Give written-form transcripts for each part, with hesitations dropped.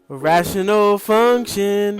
Rational function.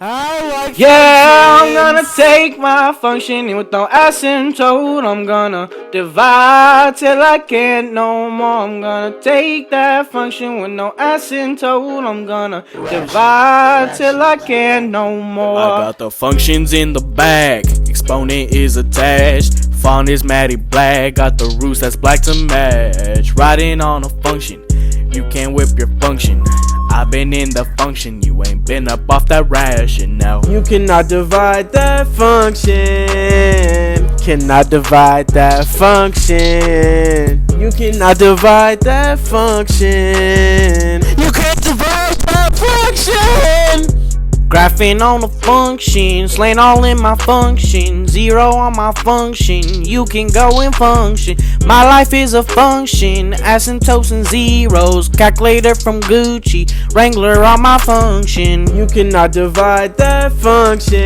I like I'm gonna take my function with no asymptote. I'm gonna divide till I can't no more. I'm gonna take that function with no asymptote. I'm gonna divide till I can't no more. I got the functions in the bag. Exponent is attached. Font is matty black. Got the roots that's black to match. Riding on a function. You can't whip your function. I've been in the function, you ain't been up off that ration now. You cannot divide that function. Cannot divide that function. You cannot divide that function. You can't divide that function. Graphing on a function, slaying all in my function, 0 on my function, you can go and function. My life is a function, asymptotes and zeros, calculator from Gucci, Wrangler on my function. You cannot divide that function.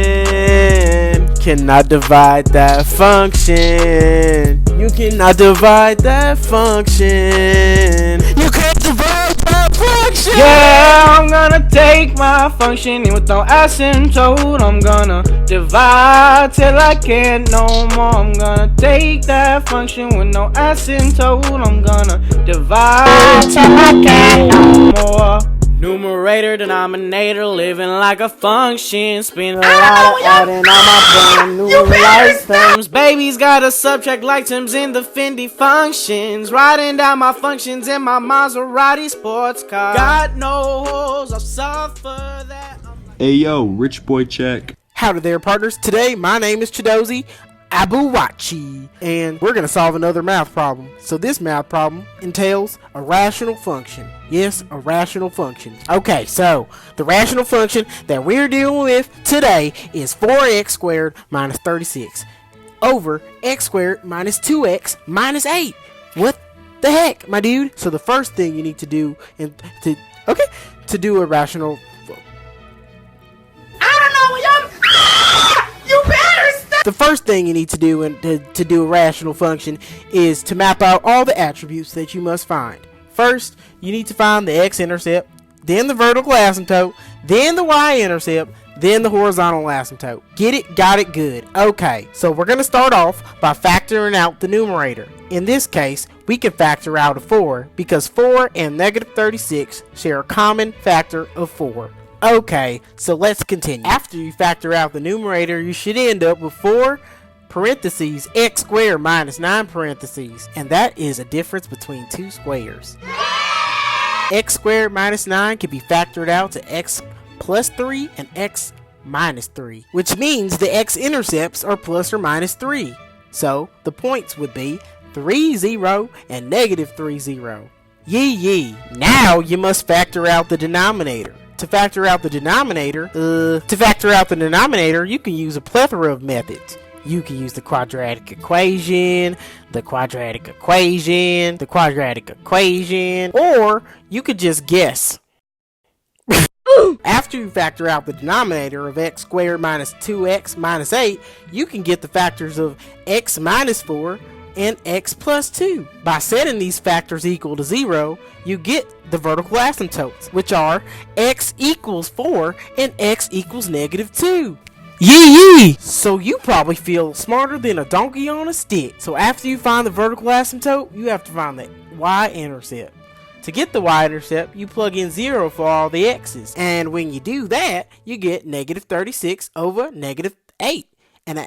Cannot divide that function. You cannot divide that function. You can't divide that function. I'm gonna take my function with no asymptote. I'm gonna divide till I can't no more. I'm gonna take that function with no asymptote. I'm gonna divide till I can't no more. Numerator, denominator, living like a function. Spend a lot of adding on my brand new life terms. Baby's got a subtract like terms in the Fendi functions. Writing down my functions in my Maserati sports car. Got no holes, I'll suffer that. Hey yo, Rich Boy Check. Howdy there, partners. Today, my name is Chidozie Abuwachi, and we're going to solve another math problem. So this math problem entails a rational function. Yes, a rational function. Okay, so the rational function that we're dealing with today is 4x squared minus 36 over x squared minus 2x minus 8. What the heck, my dude? So the first thing you need to do to do a rational The first thing you need to do to do a rational function is to map out all the attributes that you must find. First, you need to find the x-intercept, then the vertical asymptote, then the y-intercept, then the horizontal asymptote. Get it? Got it? Good. Okay, so we're going to start off by factoring out the numerator. In this case, we can factor out a 4 because 4 and negative 36 share a common factor of 4. Okay, so let's continue. After you factor out the numerator, you should end up with 4 parentheses x squared minus 9 parentheses, and that is a difference between two squares. X squared minus 9 can be factored out to x plus 3 and x minus 3, which means the x-intercepts are plus or minus 3. So the points would be 3, 0, and negative 3, 0. Yee. Now you must factor out the denominator. To factor out the denominator, you can use a plethora of methods. You can use the quadratic equation, or you could just guess. After you factor out the denominator of x squared minus 2x minus 8, you can get the factors of x minus 4 and x plus 2. By setting these factors equal to 0, you get the vertical asymptotes, which are x equals 4 and x equals negative 2. Yee! So you probably feel smarter than a donkey on a stick. So after you find the vertical asymptote, you have to find the y-intercept. To get the y-intercept, you plug in 0 for all the x's. And when you do that, you get negative 36 over negative 8. And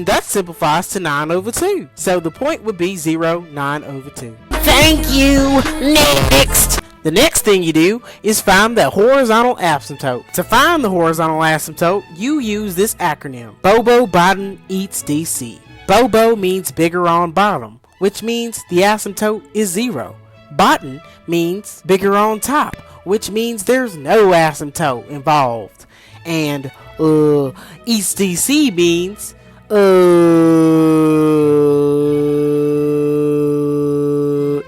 that simplifies to 9 over 2. So the point would be 0, 9 over 2. Thank you! Next! The next thing you do is find the horizontal asymptote. To find the horizontal asymptote, you use this acronym. Bobo Bottom eats DC. Bobo means bigger on bottom, which means the asymptote is 0. Bottom means bigger on top, which means there's no asymptote involved. And eats DC means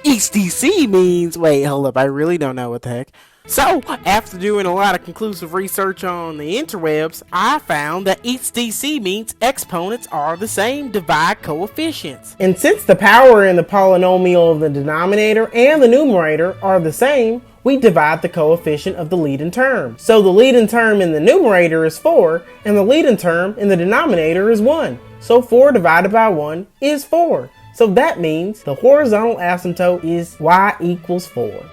HDC means, wait, hold up, I really don't know what the heck. So, after doing a lot of conclusive research on the interwebs, I found that each DC means exponents are the same divide coefficients. And since the power in the polynomial of the denominator and the numerator are the same, we divide the coefficient of the leading term. So the leading term in the numerator is 4, and the leading term in the denominator is 1. So 4 divided by 1 is 4. So that means the horizontal asymptote is y equals 4.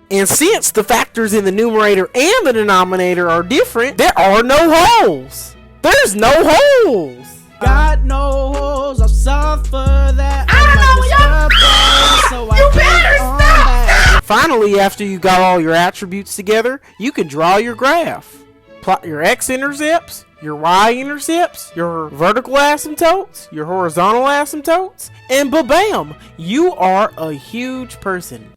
And since the factors in the numerator and the denominator are different, there are no holes. There's no holes. Got no holes, I'll suffer that. You better stop! Finally, after you got all your attributes together, you can draw your graph. Plot your x-intercepts, your y-intercepts, your vertical asymptotes, your horizontal asymptotes, and ba-bam! You are a huge person.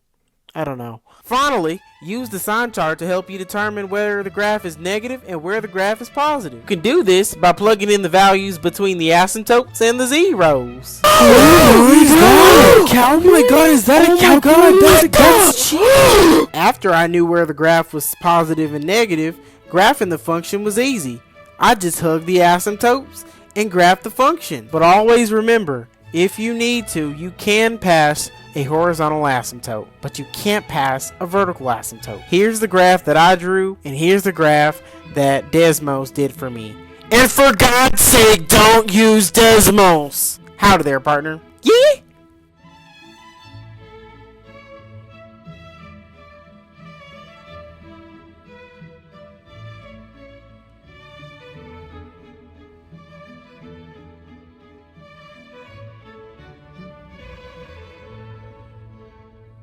I don't know. Finally, use the sign chart to help you determine whether the graph is negative and where the graph is positive. You can do this by plugging in the values between the asymptotes and the zeros. Oh my god, is that a calculator? That's cheap. After I knew where the graph was positive and negative, graphing the function was easy. I just hugged the asymptotes and graphed the function. But always remember, if you need to, you can pass a horizontal asymptote, but you can't pass a vertical asymptote. Here's the graph that I drew, and here's the graph that Desmos did for me. And for God's sake, don't use Desmos! Howdy there, partner.